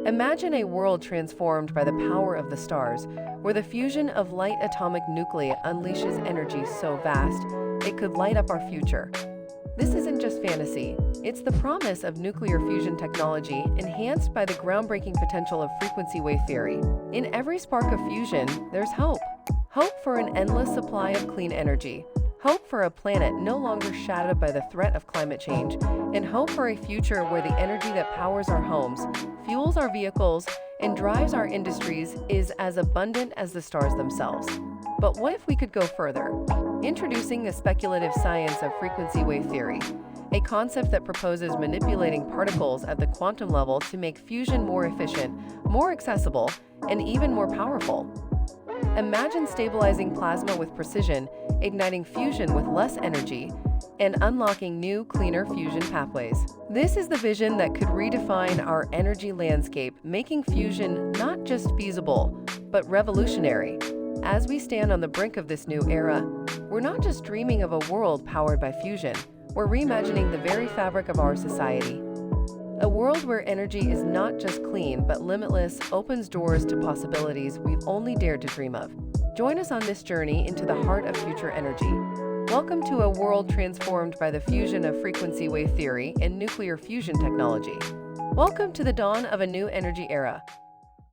Imagine a world transformed by the power of the stars, where the fusion of light atomic nuclei unleashes energy so vast it could light up our future. This isn't just fantasy, it's the promise of nuclear fusion technology enhanced by the groundbreaking potential of frequency wave theory. In every spark of fusion, there's hope. Hope for an endless supply of clean energy. Hope for a planet no longer shadowed by the threat of climate change, and hope for a future where the energy that powers our homes, fuels our vehicles, and drives our industries is as abundant as the stars themselves. But what if we could go further? Introducing the speculative science of frequency wave theory, a concept that proposes manipulating particles at the quantum level to make fusion more efficient, more accessible, and even more powerful. Imagine stabilizing plasma with precision, igniting fusion with less energy, and unlocking new, cleaner fusion pathways. This is the vision that could redefine our energy landscape, making fusion not just feasible, but revolutionary. As we stand on the brink of this new era, we're not just dreaming of a world powered by fusion, we're reimagining the very fabric of our society. A world where energy is not just clean but limitless opens doors to possibilities we've only dared to dream of. Join us on this journey into the heart of future energy. Welcome to a world transformed by the fusion of frequency wave theory and nuclear fusion technology. Welcome to the dawn of a new energy era.